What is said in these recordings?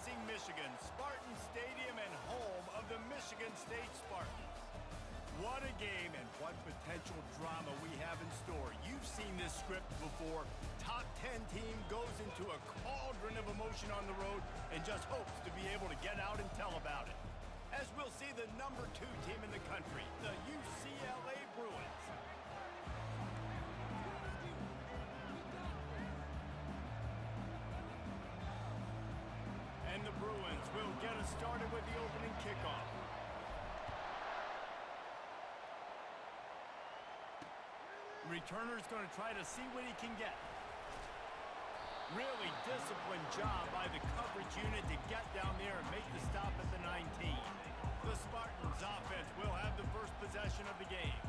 Lansing, Michigan, Spartan Stadium and home of the Michigan State Spartans. What a game and what potential drama we have in store. You've seen this script before. Top 10 team goes into a cauldron of emotion on the road and just hopes to be able to get out and tell about it. As we'll see the number 2 team in the country, the UCLA Bruins. And the Bruins will get us started with the opening kickoff. Returner's going to try to see what he can get. Really disciplined job by the coverage unit to get down there and make the stop at the 19. The Spartans offense will have the first possession of the game.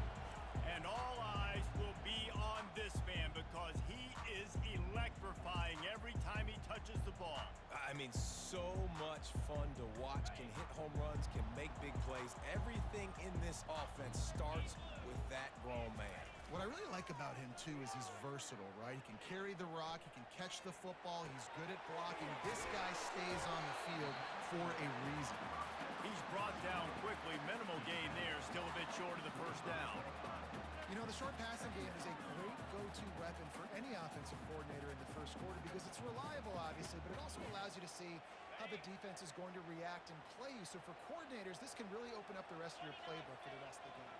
And all eyes will be on this man because he is electrifying every time he touches the ball. I mean, so much fun to watch. Can hit home runs, can make big plays. Everything in this offense starts with that grown man. What I really like about him, too, is he's versatile, right? He can carry the rock, he can catch the football, he's good at blocking. This guy stays on the field for a reason. He's brought down quickly. Minimal gain there, still a bit short of the first down. You know, the short passing game is a great go-to weapon for any offensive coordinator in the first quarter because it's reliable, obviously, but it also allows you to see how the defense is going to react and play you. So for coordinators, this can really open up the rest of your playbook for the rest of the game.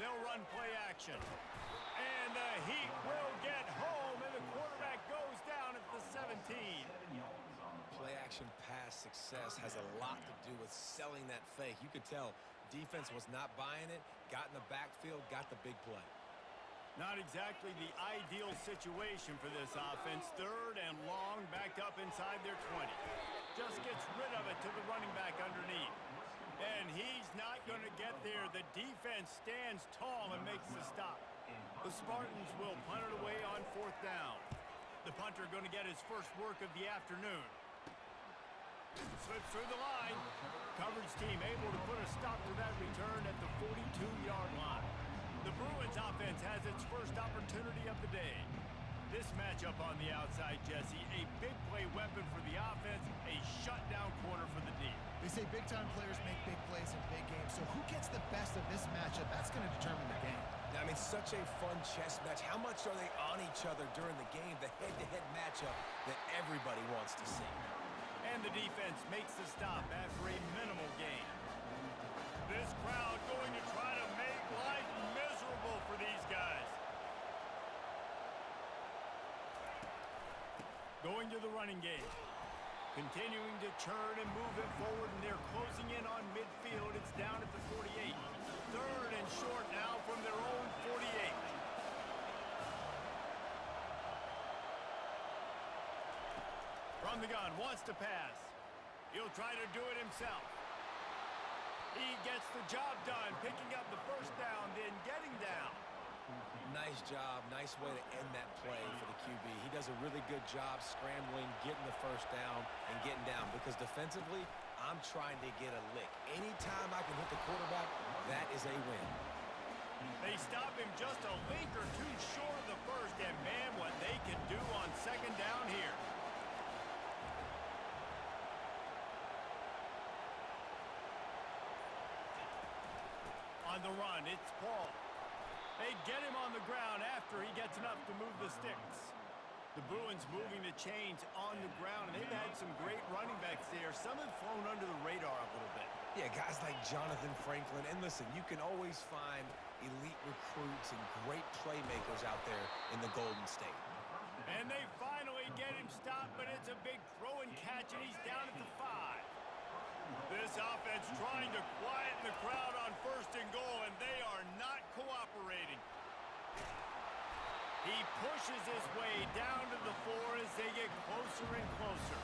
They'll run play action. And the Heat will get home, and the quarterback goes down at the 17. Play action pass success has a lot to do with selling that fake. You could tell defense was not buying it, got in the backfield, got the big play. Not exactly the ideal situation for this offense. 3rd and long, backed up inside their 20. Just gets rid of it to the running back underneath. And he's not going to get there. The defense stands tall and makes the stop. The Spartans will punt it away on 4th down. The punter going to get his first work of the afternoon. Slips through the line. Coverage team able to put a stop to that return at the 42-yard line. The Bruins offense has its first opportunity of the day. This matchup on the outside, Jesse, a big play weapon for the offense, a shutdown corner for the D. They say big-time players make big plays in big games, so who gets the best of this matchup? That's going to determine the game. I mean, such a fun chess match. How much are they on each other during the game? The head-to-head matchup that everybody wants to see. And the defense makes the stop after a minimal gain. This crowd going to try to make life miserable for these guys. Going to the running game. Continuing to churn and move it forward, and they're closing in on midfield. It's down at the 48. 3rd and short now from their own 48. From the gun, wants to pass. He'll try to do it himself. He gets the job done, picking up the first down, then getting down. Nice job. Nice way to end that play for the QB. He does a really good job scrambling, getting the first down, and getting down. Because defensively, I'm trying to get a lick. Anytime I can hit the quarterback, that is a win. They stop him just a link or two short of the first, and man, what they can do on 2nd down here. On the run, it's Paul. They get him on the ground after he gets enough to move the sticks. The Bruins moving the chains on the ground, and they've had some great running backs there. Some have flown under the radar a little bit. Yeah, guys like Jonathan Franklin. And listen, you can always find elite recruits and great playmakers out there in the Golden State. And they finally get him stopped, but it's a big throw and catch, and he's down at the 5. This offense trying to quieten the crowd on 1st and goal, and they are not cooperating. He pushes his way down to the 4 as they get closer and closer.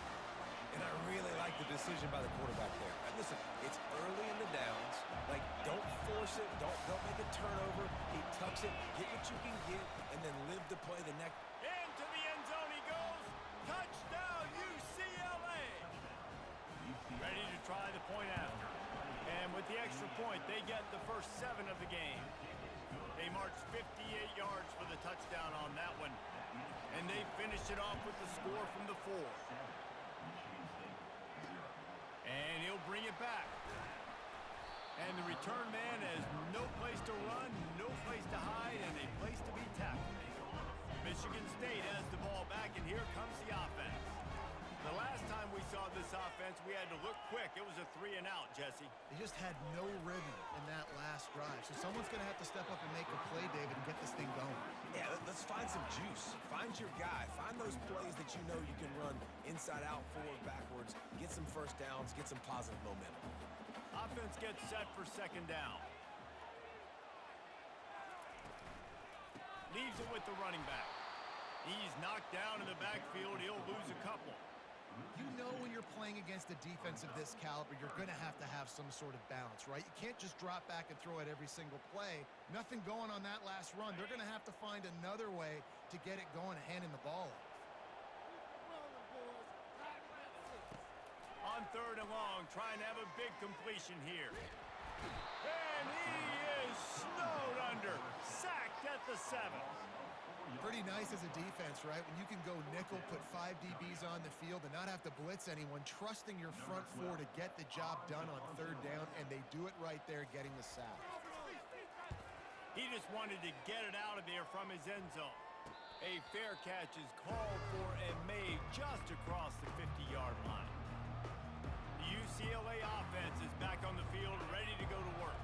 And I really like the decision by the quarterback there. And listen, it's early in the downs. Like, don't force it. Don't make a turnover. He tucks it, get what you can get, and then live to play the next. Into the end zone he goes. Touchdown, UCLA. Ready to try the point after. And with the extra point, they get the first 7 of the game. They marched 58 yards for the touchdown on that one. And they finish it off with the score from the 4. And he'll bring it back. And the return man has no place to run, no place to hide, and a place to be tackled. Michigan State has the ball back, and here comes the offense. The last time we saw this offense, we had to look quick. It was a 3-and-out, Jesse. They just had no rhythm in that last drive. So someone's going to have to step up and make a play, David, and get this thing going. Yeah, let's find some juice. Find your guy. Find those plays that you know you can run inside out, forward, backwards. Get some first downs. Get some positive momentum. Offense gets set for 2nd down. Leaves it with the running back. He's knocked down in the backfield. He'll lose a couple. You know when you're playing against a defense of this caliber, you're going to have some sort of balance, right? You can't just drop back and throw it every single play. Nothing going on that last run. They're going to have to find another way to get it going and handing the ball off. On 3rd and long, trying to have a big completion here. And he is snowed under. Sacked at the 7. Pretty nice as a defense, right? When you can go nickel, put 5 DBs on the field and not have to blitz anyone, trusting your front 4 to get the job done on 3rd down, and they do it right there, getting the sack. He just wanted to get it out of there from his end zone. A fair catch is called for and made just across the 50-yard line. The UCLA offense is back on the field, ready to go to work.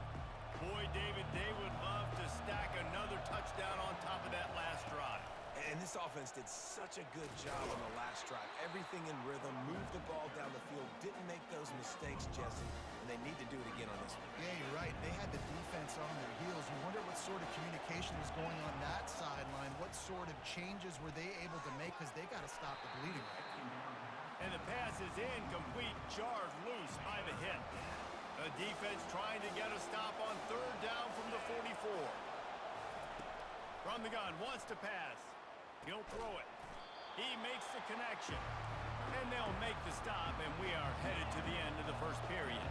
Boy, David, they would love to stack another touchdown on top of that last drive. And this offense did such a good job on the last drive. Everything in rhythm, moved the ball down the field, didn't make those mistakes, Jesse, and they need to do it again on this one. Yeah, you're right. They had the defense on their heels. You wonder what sort of communication was going on that sideline. What sort of changes were they able to make, because they got to stop the bleeding right now. And the pass is incomplete, jarred loose by the hit. The defense trying to get a stop on 3rd down from the 44. From the gun, wants to pass. He'll throw it. He makes the connection. And they'll make the stop, and we are headed to the end of the 1st period.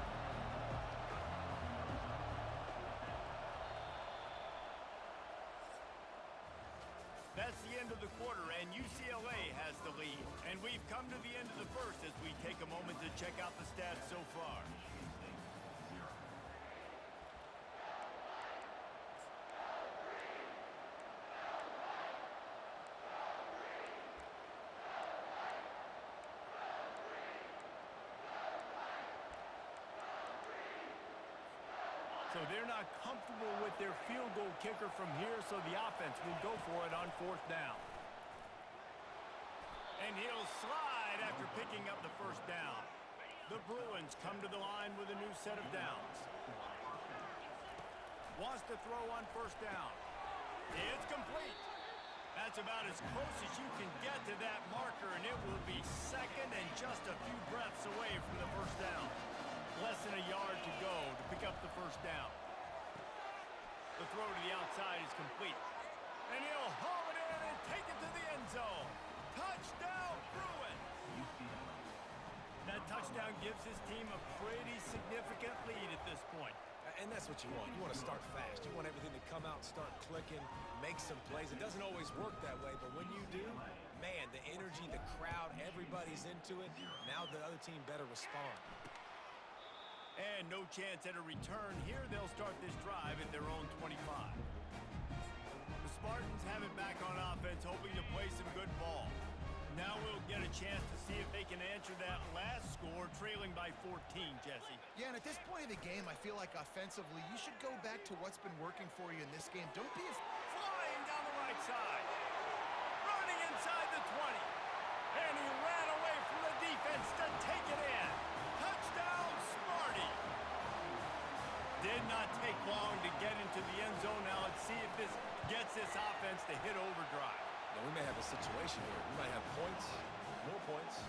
That's the end of the quarter, and UCLA has the lead. And we've come to the end of the 1st as we take a moment to check out the stats so far. So they're not comfortable with their field goal kicker from here, so the offense will go for it on 4th down. And he'll slide after picking up the 1st down. The Bruins come to the line with a new set of downs. Wants to throw on 1st down. It's complete. That's about as close as you can get to that marker, and it will be 2nd and just a few breaths away from the 1st down. Less than a yard to go to pick up the 1st down. The throw to the outside is complete. And he'll haul it in and take it to the end zone. Touchdown, Bruins! That touchdown gives his team a pretty significant lead at this point. And that's what you want. You want to start fast. You want everything to come out and start clicking, make some plays. It doesn't always work that way, but when you do, man, the energy, the crowd, everybody's into it. Now the other team better respond. And no chance at a return here. They'll start this drive at their own 25. The Spartans have it back on offense, hoping to play some good ball. Now we'll get a chance to see if they can answer that last score, trailing by 14, Jesse. Yeah, and at this point of the game, I feel like offensively, you should go back to what's been working for you in this game. Don't be flying down the right side. Running inside the 20. And he ran away from the defense to take it in. Touchdown, Smarty. Did not take long to get into the end zone. Now let's see if this gets this offense to hit overdrive. Now, we may have a situation here. We might have points, and more points.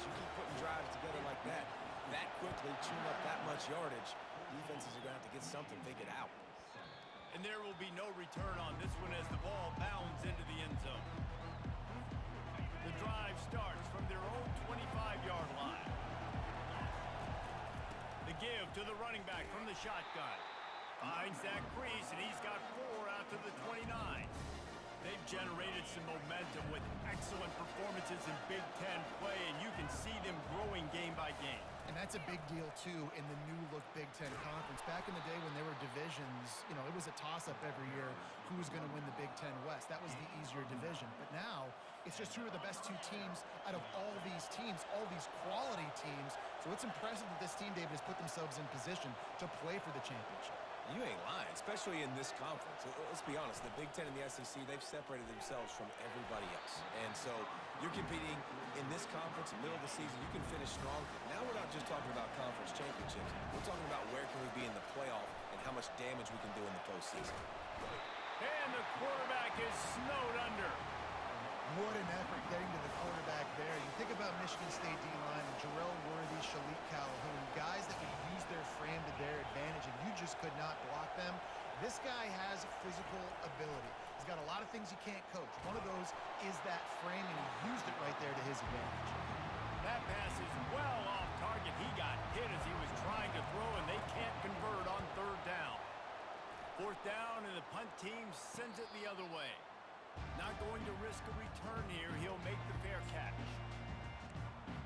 You keep putting drives together like that quickly, tune up that much yardage, defenses are going to have to get something figured out. And there will be no return on this one as the ball bounds into the end zone. The drive starts from their own 25-yard line. The give to the running back from the shotgun. Finds that crease, and he's got 4 out to the 29. They've generated some momentum with excellent performances in Big Ten play, and you can see them growing game by game. And that's a big deal, too, in the new-look Big Ten Conference. Back in the day when there were divisions, it was a toss-up every year who was going to win the Big Ten West. That was the easier division. But now, it's just who are the best two teams out of all these teams, all these quality teams. So it's impressive that this team, David, has put themselves in position to play for the championship. You ain't lying, especially in this conference. Let's be honest, the Big Ten and the SEC, they've separated themselves from everybody else. And so you're competing in this conference, in the middle of the season, you can finish strong. Now we're not just talking about conference championships. We're talking about where can we be in the playoff and how much damage we can do in the postseason. And the quarterback is snowed under. What an effort getting to the quarterback there. You think about Michigan State D-line, Jarrell Worthy, Shalik Calhoun, guys that would use their frame to their advantage, and you just could not block them. This guy has physical ability. He's got a lot of things you can't coach. One of those is that frame, and he used it right there to his advantage. That pass is well off target. He got hit as he was trying to throw, and they can't convert on third down. Fourth down, and the punt team sends it the other way. Not going to risk a return here. He'll make the fair catch.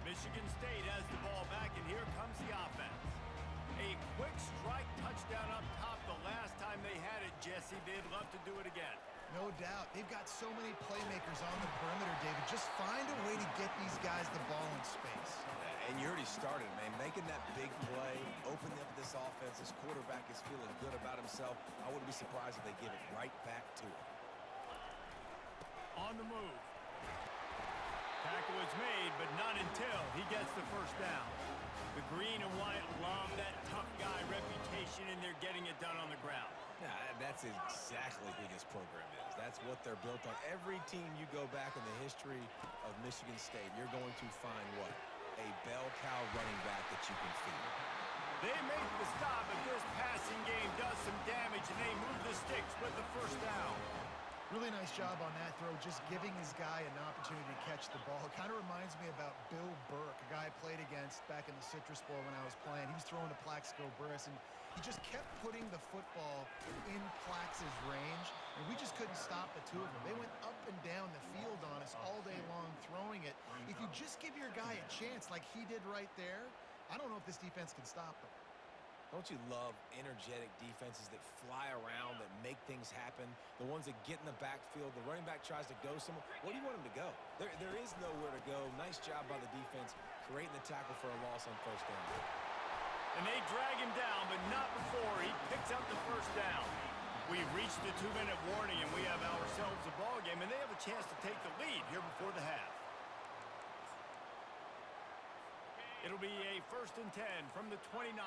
Michigan State has the ball back, and here comes the offense. A quick strike touchdown up top the last time they had it, Jesse. They'd love to do it again. No doubt. They've got so many playmakers on the perimeter, David. Just find a way to get these guys the ball in space. And you already started, man. Making that big play, opening up this offense. This quarterback is feeling good about himself. I wouldn't be surprised if they give it right back to him. On the move. Tackle is made, but not until he gets the first down. The green and white love that tough guy reputation, and they're getting it done on the ground. Yeah, that's exactly who this program is. That's what they're built on. Every team you go back in the history of Michigan State, you're going to find what? A bell cow running back that you can feed. They make the stop, but this passing game does some damage, and they move the sticks with the first down. Really nice job on that throw, just giving his guy an opportunity to catch the ball. It kind of reminds me about Bill Burke, a guy I played against back in the Citrus Bowl when I was playing. He was throwing to Plaxico Burress, and he just kept putting the football in Plax's range, and we just couldn't stop the two of them. They went up and down the field on us all day long throwing it. If you just give your guy a chance like he did right there, I don't know if this defense can stop them. Don't you love energetic defenses that fly around, that make things happen? The ones that get in the backfield, the running back tries to go somewhere. Where do you want him to go? There is nowhere to go. Nice job by the defense, creating the tackle for a loss on first down. And they drag him down, but not before he picks up the first down. We've reached the 2-minute warning, and we have ourselves a ball game, and they have a chance to take the lead here before the half. It'll be a 1st and 10 from the 29.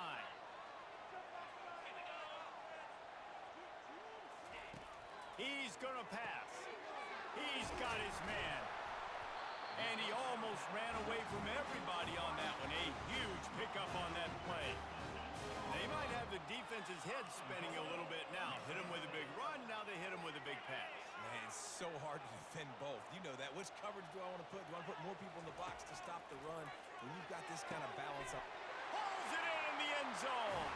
He's going to pass. He's got his man. And he almost ran away from everybody on that one. A huge pickup on that play. They might have the defense's head spinning a little bit now. Hit him with a big run, now they hit him with a big pass. Man, it's so hard to defend both. You know that. Which coverage do I want to put? Do I want to put more people in the box to stop the run? When you've got this kind of balance up. Pulls it in the end zone.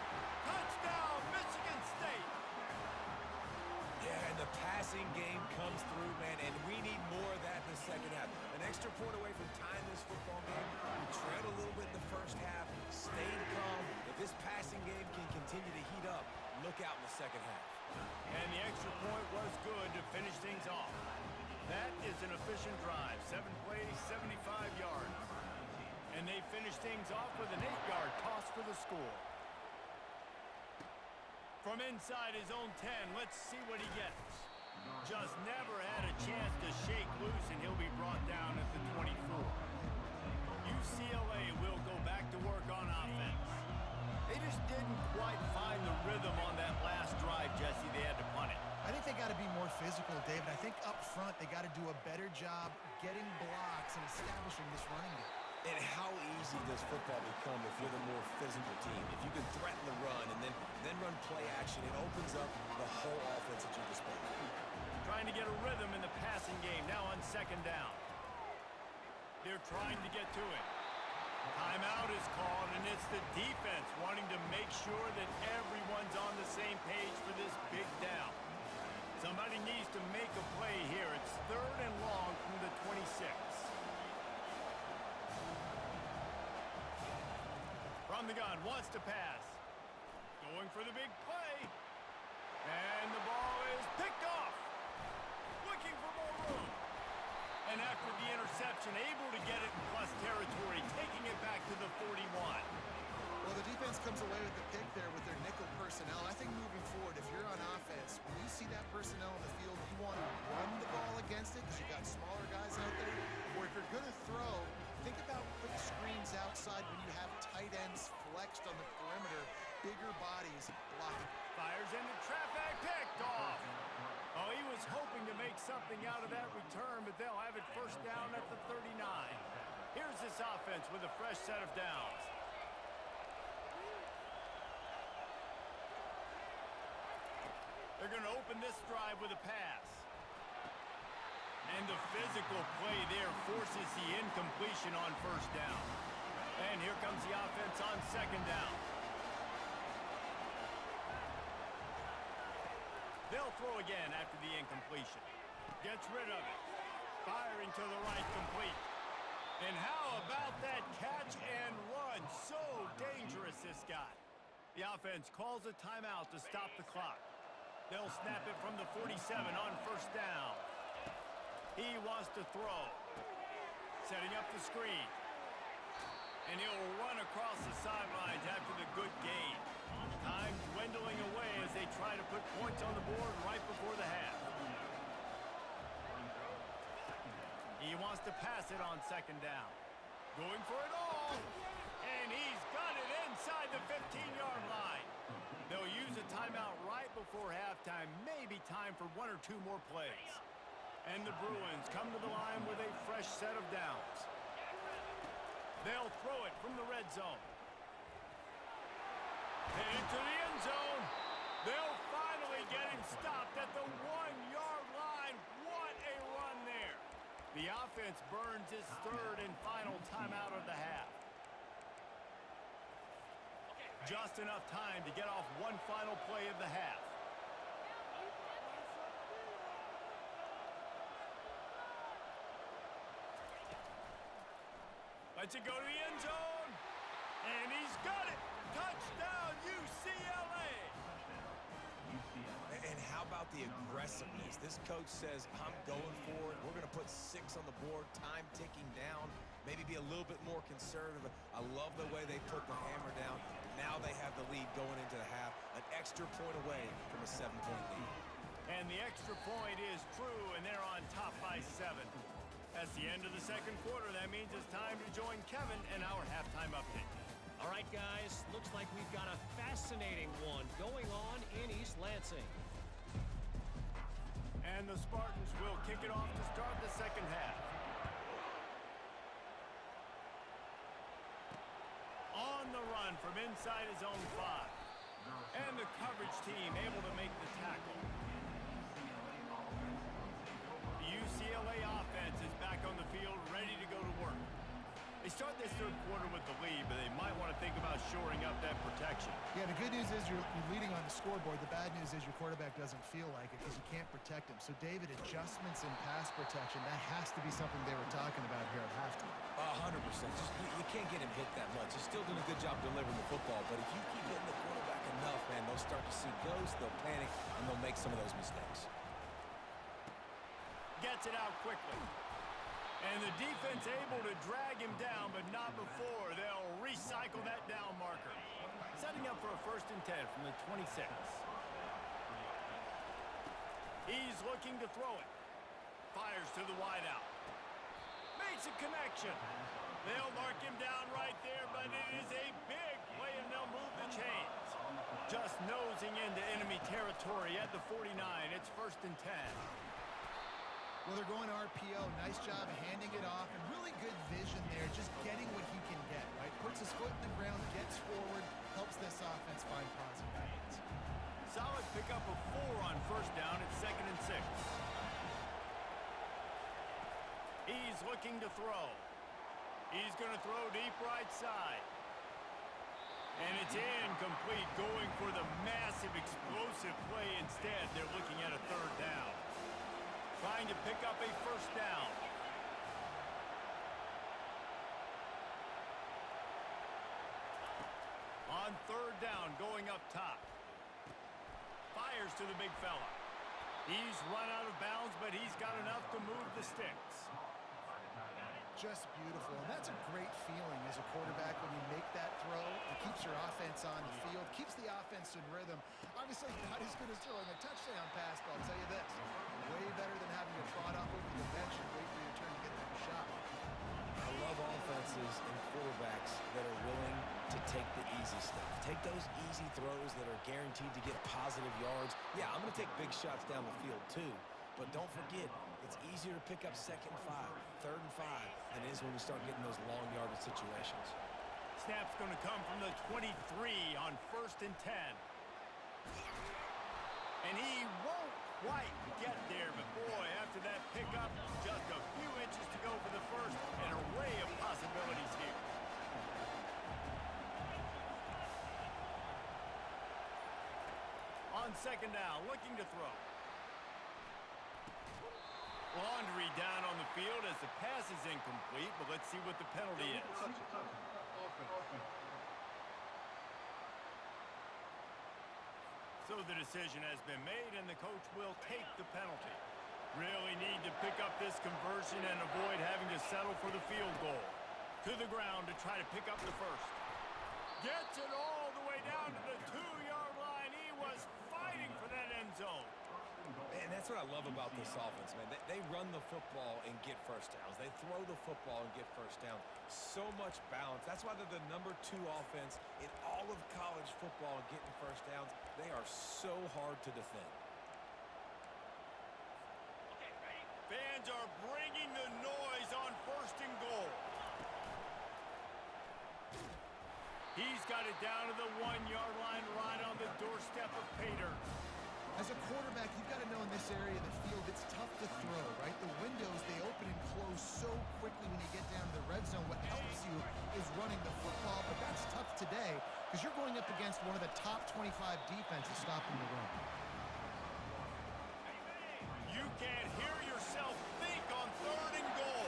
Touchdown, Michigan State. Yeah, and the passing game comes through, man, and we need more of that in the second half. An extra point away from tying this football game. We trailed a little bit in the first half, stayed calm. If this passing game can continue to heat up, look out in the second half. And the extra point was good to finish things off. That is an efficient drive. 7 plays, 75 yards. And they finish things off with an 8-yard toss for the score. From inside his own 10, let's see what he gets. Just never had a chance to shake loose, and he'll be brought down at the 24. UCLA will go back to work on offense. They just didn't quite find the rhythm on that last drive, Jesse. They had to punt it. I think they got to be more physical, David. I think up front they got to do a better job getting blocks and establishing this running game. And how easy does football become if you're the more physical team? If you can threaten the run and then run play action, it opens up the whole offense at your disposal. Trying to get a rhythm in the passing game, now on 2nd down. They're trying to get to it. Timeout is called, and it's the defense wanting to make sure that everyone's on the same page for this big down. Somehow deciding needs to make a play here. It's 3rd and long from the 26. From the gun, wants to pass. Going for the big play. And the ball is picked off. Looking for more room. And after the interception, able to get it in plus territory, taking it back to the 41. Well, the defense comes away with the pick there with their nickel personnel. I think moving forward, if you're on offense, when you see that personnel in the field, you want to run the ball against it because you've got smaller guys out there. Or if you're going to throw, think about quick screens outside when you have tight ends flexed on the perimeter, bigger bodies blocking. Fires into traffic, picked off. Oh, he was hoping to make something out of that return, but they'll have it first down at the 39. Here's this offense with a fresh set of downs. They're going to open this drive with a pass. And the physical play there forces the incompletion on first down. And here comes the offense on second down. They'll throw again after the incompletion. Gets rid of it. Firing to the right, complete. And how about that catch and run? So dangerous, this guy. The offense calls a timeout to stop the clock. They'll snap it from the 47 on first down. He wants to throw. Setting up the screen. And he'll run across the sidelines after the good gain. Time dwindling away as they try to put points on the board right before the half. He wants to pass it on second down. Going for it all. And he's got it inside the 15-yard line. They'll use a timeout right before halftime. Maybe time for 1 or 2 more plays. And the Bruins come to the line with a fresh set of downs. They'll throw it from the red zone. Headed to the end zone. They'll finally get him stopped at the 1-yard line. What a run there. The offense burns its 3rd and final timeout of the half. Just enough time to get off one final play of the half. Lets it go to the end zone. And he's got it. Touchdown, UCLA. And how about the aggressiveness? This coach says, I'm going for it. We're going to put 6 on the board, time ticking down, maybe be a little bit more conservative. I love the way they put the hammer down. Now they have the lead going into the half, an extra point away from a 7-point lead. And the extra point is true, and they're on top by 7. That's the end of the second quarter. That means it's time to join Kevin in our halftime update. All right, guys, looks like we've got a fascinating one going on in East Lansing. And the Spartans will kick it off to start the second half. On the run from inside his own 5. And the coverage team able to make the tackle. The UCLA offense is back on the field, ready to go to work. They start this third quarter with the lead, but they might want to think about shoring up that protection. Yeah, the good news is you're leading on the scoreboard. The bad news is your quarterback doesn't feel like it because you can't protect him. So, David, adjustments in pass protection, that has to be something they were talking about here at halftime. 100%. You can't get him hit that much. He's still doing a good job delivering the football, but if you keep hitting the quarterback enough, man, they'll start to see ghosts, they'll panic, and they'll make some of those mistakes. Gets it out quickly. And the defense able to drag him down, but not before. They'll recycle that down marker. Setting up for a 1st and 10 from the 26. He's looking to throw it. Fires to the wideout. Makes a connection. They'll mark him down right there, but it is a big play, and they'll move the chains. Just nosing into enemy territory at the 49. It's 1st and 10. Well, they're going RPO. Nice job handing it off, and really good vision there, just getting what he can get, right? Puts his foot in the ground, gets forward, helps this offense find positive balance. Solid pickup of 4 on first down. It's 2nd and 6. He's looking to throw. He's going to throw deep right side. And it's incomplete, going for the massive explosive play instead. They're looking at a 3rd down. trying to pick up a first down. On third down, going up top. Fires to the big fella. He's run out of bounds, but he's got enough to move the sticks. Just beautiful, and that's a great feeling as a quarterback when you make that throw. It keeps your offense on the field, keeps the offense in rhythm. Obviously, not as good as throwing a touchdown pass, but I'll tell you this, way better than having to trot off over the bench and wait for your turn to get that shot. I love offenses and quarterbacks that are willing to take the easy stuff. Take those easy throws that are guaranteed to get positive yards. Yeah, I'm going to take big shots down the field too, but don't forget, it's easier to pick up 2nd and 5, 3rd and 5 than it is when we start getting those long yardage situations. Snap's going to come from the 23 on 1st and 10. And he won't quite get there, but boy, after that pickup, just a few inches to go for the first. An array of possibilities here. On 2nd down, looking to throw. Laundry down on the field as the pass is incomplete, but let's see what the penalty is. So the decision has been made, and the coach will take the penalty. Really need to pick up this conversion and avoid having to settle for the field goal. To the ground to try to pick up the first. Gets it all the way down to the 2-yard line. He was fighting for that end zone. And that's what I love about this offense, man. They run the football and get first downs. They throw the football and get first downs. So much balance. That's why they're the #2 offense in all of college football and getting first downs. They are so hard to defend. Fans are bringing the noise on 1st and goal. He's got it down to the 1-yard line right on the doorstep of Pater. As a quarterback, you've got to know in this area of the field, it's tough to throw, right? The windows, they open and close so quickly when you get down to the red zone. What helps you is running the football, but that's tough today because you're going up against one of the top 25 defenses stopping the run. You can't hear yourself think on 3rd and goal.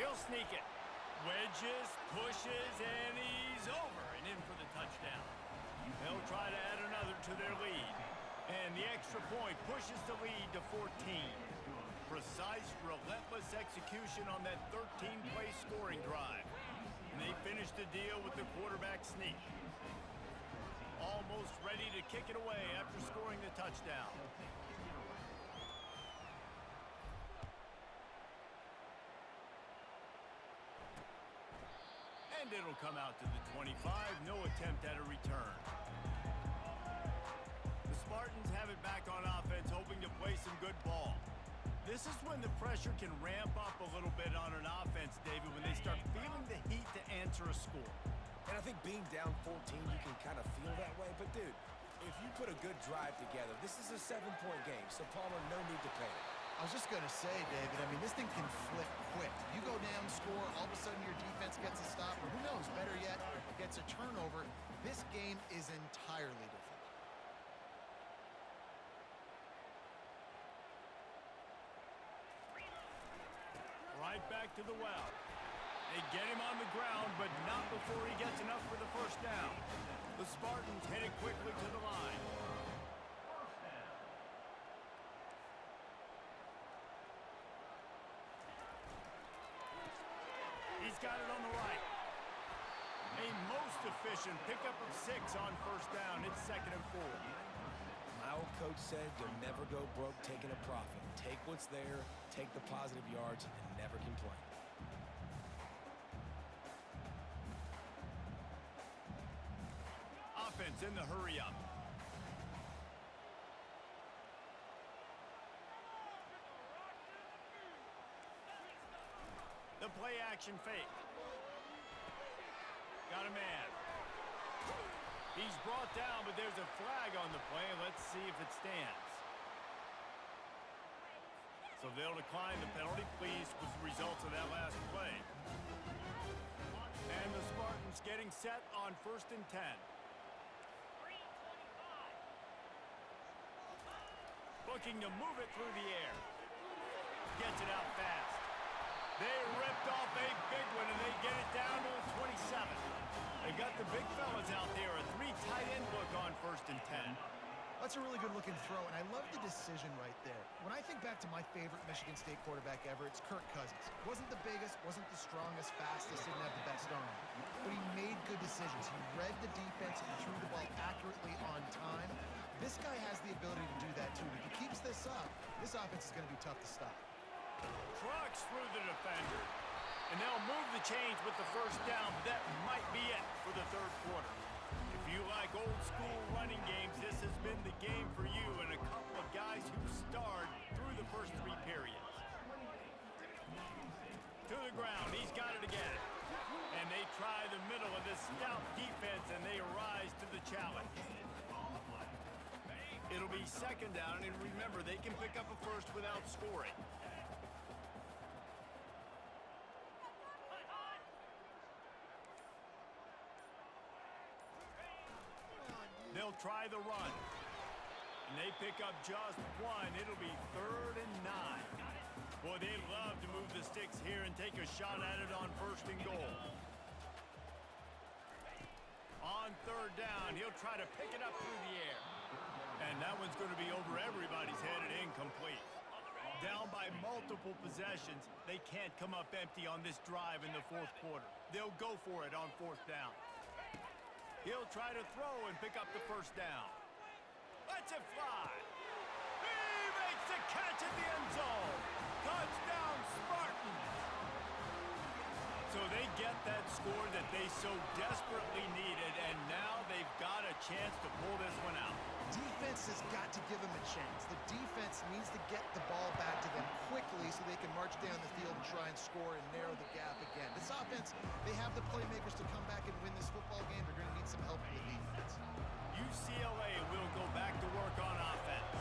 He'll sneak it. Wedges, pushes, and he's over and in for the touchdown. They'll try to add another to their lead. And the extra point pushes the lead to 14. Precise, relentless execution on that 13-play scoring drive. And they finish the deal with the quarterback sneak. Almost ready to kick it away after scoring the touchdown. And it'll come out to the 25. No attempt at a return. The Spartans have it back on offense, hoping to play some good ball. This is when the pressure can ramp up a little bit on an offense, David, when they start feeling the heat to answer a score. And I think being down 14, you can kind of feel that way. But, dude, if you put a good drive together, this is a 7-point game, so Palmer, no need to panic. I was just going to say, David, I mean, this thing can flip quick. You go down, score, all of a sudden your defense gets a stop, or who knows, better yet, gets a turnover. This game is entirely different. Right back to the well. They get him on the ground, but not before he gets enough for the first down. The Spartans head it quickly to the line. He's got it on the right. A most efficient pickup of 6 on first down. It's 2nd and 4. My old coach said you'll never go broke taking a profit. Take what's there, take the positive yards, and never complain. Offense in the hurry-up. The play-action fake. Got a man. He's brought down, but there's a flag on the play. Let's see if it stands. So they'll decline the penalty. Pleased with the results of that last play. And the Spartans getting set on 1st and 10. looking to move it through the air. Gets it out fast. They ripped off a big one, and they get it down to the 27. They've got the big fellas out there. A 3 tight end look on 1st and 10. That's a really good-looking throw, and I love the decision right there. When I think back to my favorite Michigan State quarterback ever, it's Kirk Cousins. Wasn't the biggest, wasn't the strongest, fastest, didn't have the best arm. But he made good decisions. He read the defense and threw the ball accurately on time. This guy has the ability to do that, too. If he keeps this up, this offense is going to be tough to stop. Trucks through the defender. And they'll move the chains with the 1st down, but that might be it for the 3rd quarter. If you like old-school running games, this has been the game for you and a couple of guys who starred through the first 3 periods. To the ground, he's got it again. And they try the middle of this stout defense, and they rise to the challenge. It'll be 2nd down, and remember, they can pick up a first without scoring. They'll try the run. And they pick up just 1. It'll be 3rd and 9. Boy, they'd love to move the sticks here and take a shot at it on 1st and goal. On 3rd down, he'll try to pick it up through the air. And that one's going to be over everybody's head and incomplete. Down by multiple possessions, they can't come up empty on this drive in the 4th quarter. They'll go for it on 4th down. He'll try to throw and pick up the 1st down. Lets it fly. He makes the catch at the end zone. Touchdown, Spartans. So they get that score that they so desperately needed, and now they've got a chance to pull this one out. Defense has got to give them a chance. The defense needs to get the ball back to them quickly so they can march down the field and try and score and narrow the gap again. This offense, they have the playmakers to come back and win this football game. They're going to need some help from the defense. UCLA will go back to work on offense.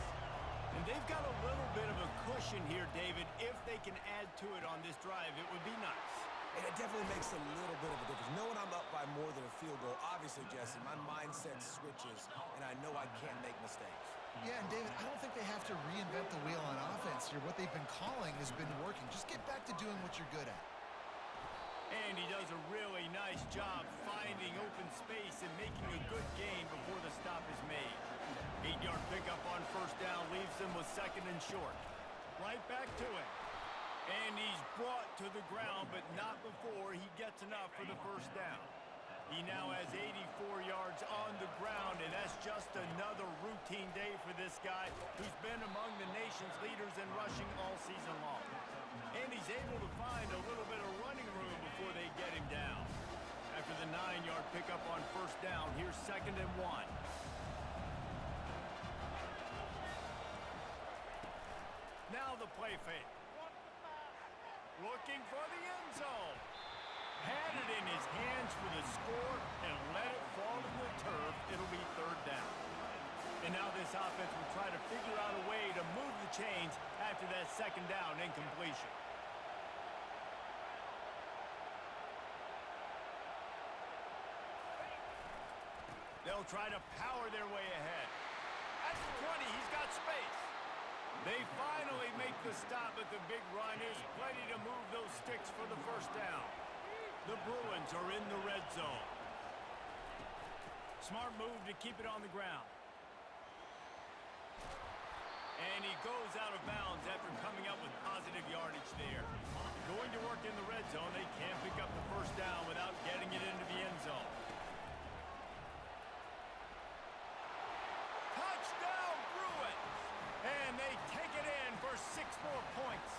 And they've got a little bit of a cushion here, David. If they can add to it on this drive, it would be nice. And it definitely makes a little bit of a difference. Knowing I'm up by more than a field goal, obviously, Jesse, my mindset switches, and I know I can't make mistakes. Yeah, and David, I don't think they have to reinvent the wheel on offense here. What they've been calling has been working. Just get back to doing what you're good at. And he does a really nice job finding open space and making a good gain before the stop is made. 8-yard pickup on 1st down leaves them with 2nd and short. Right back to it. And he's brought to the ground, but not before he gets enough for the 1st down. He now has 84 yards on the ground, and that's just another routine day for this guy who's been among the nation's leaders in rushing all season long. And he's able to find a little bit of running room before they get him down. After the 9-yard pickup on 1st down, here's 2nd and 1. Now the play fake. Looking for the end zone. Had it in his hands for the score and let it fall to the turf. It'll be 3rd down. And now this offense will try to figure out a way to move the chains after that 2nd down incompletion. They'll try to power their way ahead. At the 20, he's got space. They finally make the stop at the big run. There's plenty to move those sticks for the 1st down. The Bruins are in the red zone. Smart move to keep it on the ground. And he goes out of bounds after coming up with positive yardage there. Going to work in the red zone. They can't pick up the 1st down without getting it into the end zone. Touchdown, Bruins! And they take it in for 6 more points.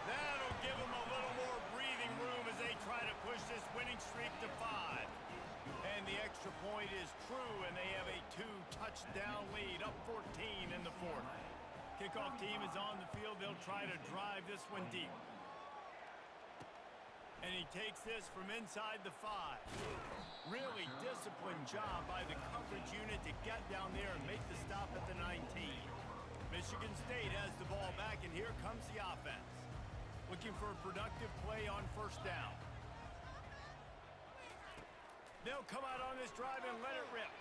That'll give them a little more breathing room as they try to push this winning streak to 5. And the extra point is true, and they have a 2-touchdown lead, up 14 in the 4th. Kickoff team is on the field. They'll try to drive this one deep. And he takes this from inside the 5. Really disciplined job by the coverage unit to get down there and make the stop at the 19. Michigan State has the ball back, and here comes the offense. Looking for a productive play on 1st down. They'll come out on this drive and let it rip.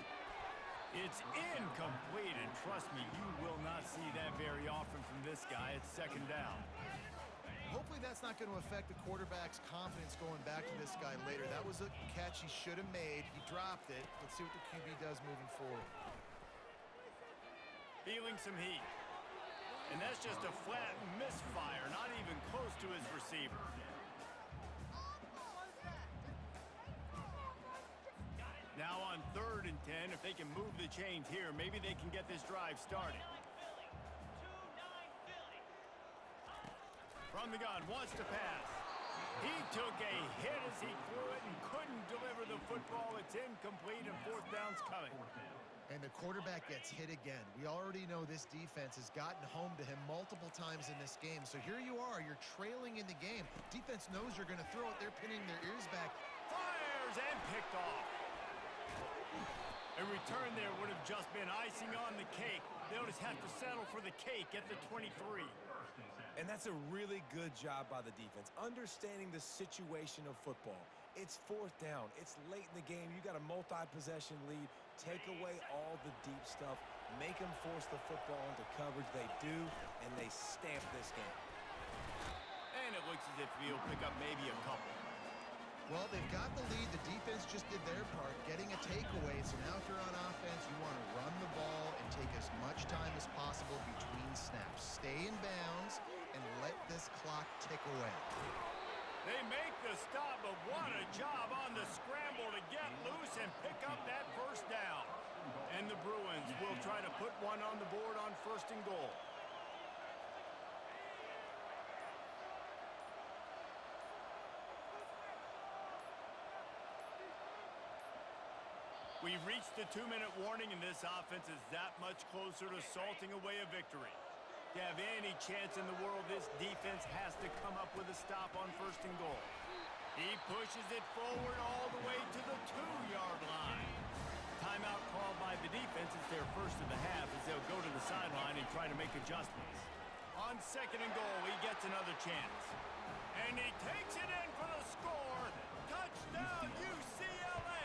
Is It's incomplete, and trust me, you will not see that very often from this guy. It's second down. Hopefully that's not going to affect the quarterback's confidence going back to this guy later. That was a catch he should have made. He dropped it. Let's see what the QB does moving forward. Feeling some heat. And that's just a flat misfire, not even close to his receiver. Now on 3rd and 10, if they can move the chains here, maybe they can get this drive started. From the gun, wants to pass. He took a hit as he threw it and couldn't deliver the football. It's incomplete, and 4th down's coming. And the quarterback gets hit again. We already know this defense has gotten home to him multiple times in this game. So here you are, you're trailing in the game. Defense knows you're going to throw it. They're pinning their ears back. Fires and picked off. A return there would have just been icing on the cake. They'll just have to settle for the cake at the 23. And that's a really good job by the defense, understanding the situation of football. It's 4th down. It's late in the game. You got a multi-possession lead. Take away all the deep stuff. Make them force the football into coverage. They do, and they stamp this game. And it looks as if he'll pick up maybe a couple. Well, they've got the lead. The defense just did their part, getting a takeaway. So now if you're on offense, you want to run the ball and take as much time as possible between snaps. Stay in bounds and let this clock tick away. They make the stop, but what a job on the scramble to get loose and pick up that 1st down. And the Bruins will try to put one on the board on 1st and goal. We've reached the 2-minute warning, and this offense is that much closer to salting away a victory. To have any chance in the world, this defense has to come up with a stop on 1st and goal. He pushes it forward all the way to the 2-yard line. Timeout called by the defense. It's their first of the half as they'll go to the sideline and try to make adjustments. On 2nd and goal, he gets another chance. And he takes it in for the score. Touchdown, UCLA!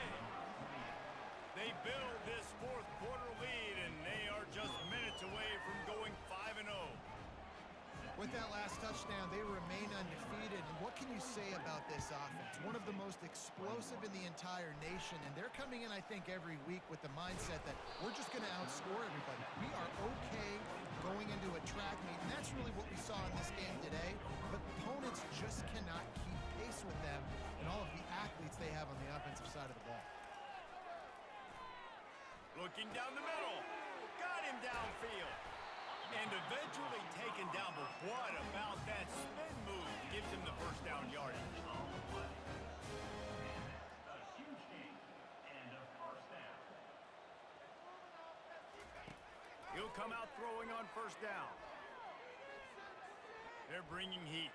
They build this 4th quarter lead, and they are just minutes away from going 5-0. With that last touchdown, they remain undefeated. And what can you say about this offense? One of the most explosive in the entire nation, and they're coming in, I think, every week with the mindset that we're just going to outscore everybody. We are okay going into a track meet, and that's really what we saw in this game today. But opponents just cannot keep pace with them and all of the athletes they have on the offensive side of the ball. Looking down the middle. Got him downfield. And eventually taken down, but what about that spin move? Gives him the 1st down yardage. He'll come out throwing on 1st down. They're bringing heat.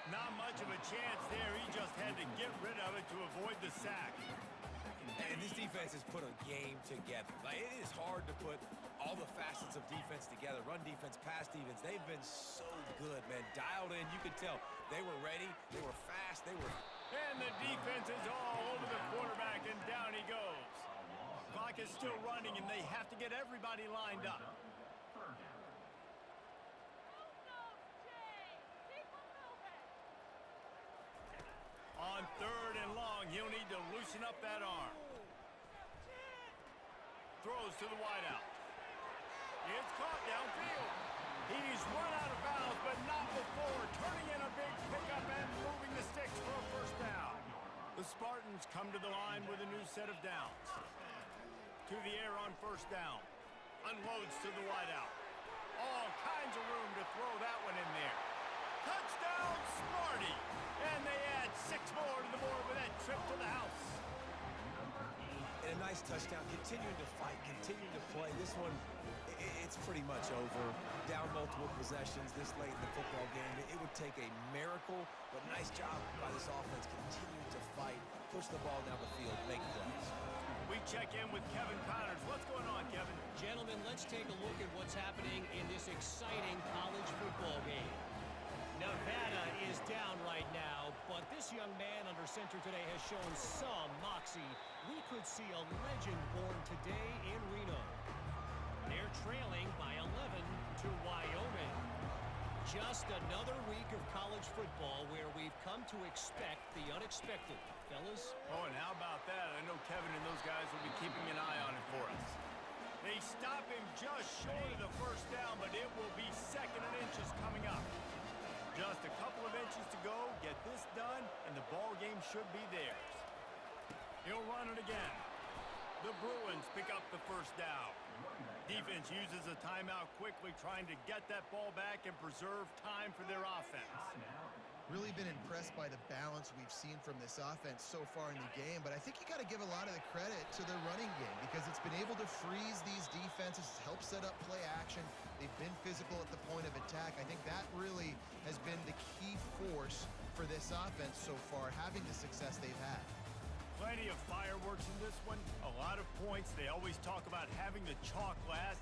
Not much of a chance there. He just had to get rid of it to avoid the sack. And this defense has put a game together. Like, it is hard to put all the facets of defense together. Run defense, pass defense. They've been so good, man. Dialed in. You could tell they were ready. They were fast. They were... And the defense is all over the quarterback, and down he goes. Clock is still running, and they have to get everybody lined up. On 3rd and long, he'll need to loosen up that arm. Throws to the wideout. It's caught downfield. He's run out of bounds, but not before turning in a big pickup and moving the sticks for a 1st down. The Spartans come to the line with a new set of downs. To the air on 1st down. Unloads to the wideout. All kinds of room to throw that one in there. Touchdown, Sparty! And they add 6 more to the board with that trip to the house. And a nice touchdown, continuing to fight, continuing to play. This one, it's pretty much over. Down multiple possessions this late in the football game. It would take a miracle, but nice job by this offense continuing to fight, push the ball down the field, make plays. We check in with Kevin Connors. What's going on, Kevin? Gentlemen, let's take a look at what's happening in this exciting college football game. Nevada is down right now, but this young man under center today has shown some moxie We could see a legend born today in Reno. They're trailing by 11 to Wyoming. Just another week of college football where we've come to expect the unexpected. Fellas? Oh, and how about that? I know Kevin and those guys will be keeping an eye on it for us. They stop him just short of the first down, but it will be second and inches coming up. Just a couple of inches to go, get this done, and the ball game should be theirs. He'll run it again. The Bruins pick up the first down. Defense uses a timeout quickly, trying to get that ball back and preserve time for their offense. Really been impressed by the balance we've seen from this offense so far in the game, but I think you got to give a lot of the credit to their running game because it's been able to freeze these defenses, help set up play action. They've been physical at the point of attack. I think that really has been the key force for this offense so far, having the success they've had. Plenty of fireworks in this one, a lot of points. They always talk about having the chalk glass